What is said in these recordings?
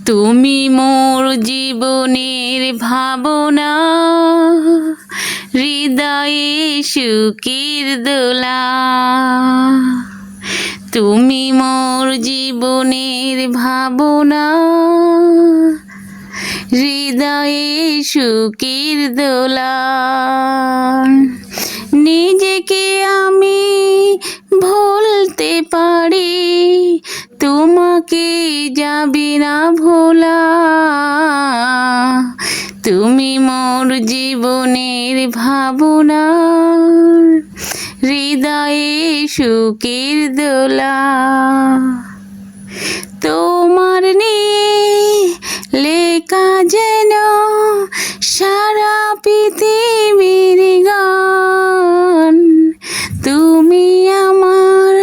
তুমি মোর জীবনের ভাবনা, হৃদয়ে সুখের দোলা। তুমি মোর জীবনের ভাবনা, হৃদয়ে সুখের দোলা। নিজেকে আমি ভুলতে পারি, তোমাকে যাবে না ভোলা। তুমি মোর জীবনের ভাবনা, হৃদয়ে সুখের দোলা। তোমার নিয়ে লেখা যেন সারা পৃথিবীর গান। তুমি আমার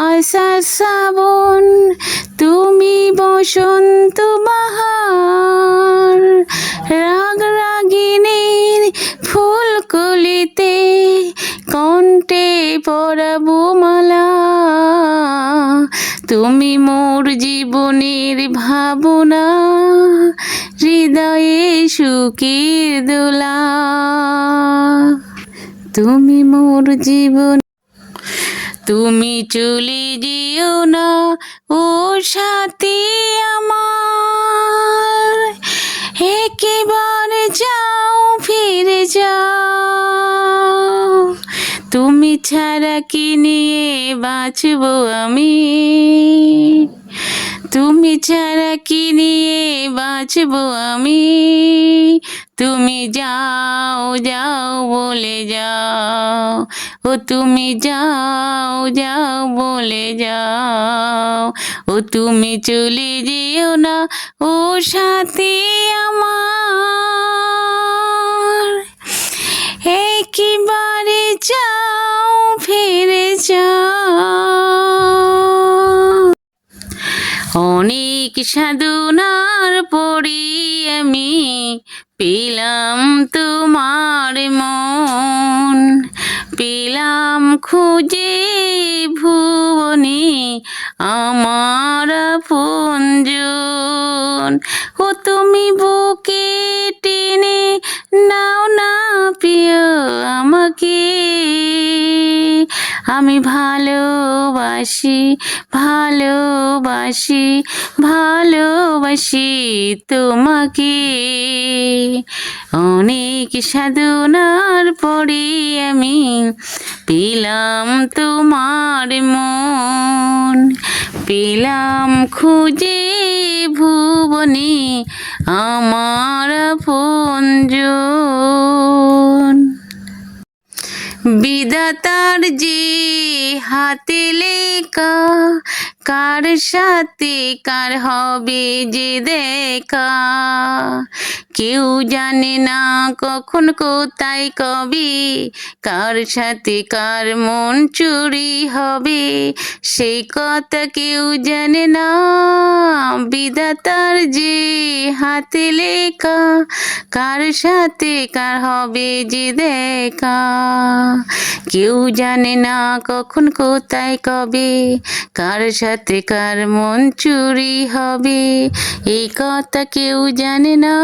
আশার শ্রাবণ, তুমি বসন্ত বাহার। রাগ রাগিনীর ফুলকলিতে কণ্ঠে পরাবো মালা। তুমি মোর জীবনের ভাবনা, হৃদয়ে সুখের দোলা। তুমি মোর জীবন। তুমি চলে যেও না ও সাথী আমার, একেবারে যাও ফিরে যাও। তুমি ছাড়া কি নিয়ে বাঁচবো আমি, তুমি ছাড়া কি নিয়ে বাঁচবো আমি। তুমি যাও যাও বলে যাও, ও তুমি যাও যাও বলে যাও। ও তুমি চলে যেও না ও সাথী আমার, একেবারে যাও ফিরে যাও। অনেক সাধনার পরে আমি পেলাম তোমার মন, পেলাম খুঁজে ভুবনে আমার আপনজন। ও তুমি বুকে টেনে নাও না প্রিয় আমাকে, আমি ভালোবাসি ভালোবাসি ভালোবাসি তোমাকে। অনেক সাধনার পরে আমি পেলাম তোমার মন, পেলাম খুঁজে ভুবনে আমার আপনজন। বিধাতার যে হাতে লেখা, কার সাথে কার হবে যে দেখা। কেউ জানে না কখন কোথায় কবে, কার সাথে কার মন চুরি হবে, সেই কথা কেউ জানে না। বিধাতার যে হাতে লেখা, কার সাথে কার হবে যে দেখা। কেউ জানে না কখন কোথায় কবে, কার সাথে কার মন চুরি হবে, এই কথা কেউ জানে না।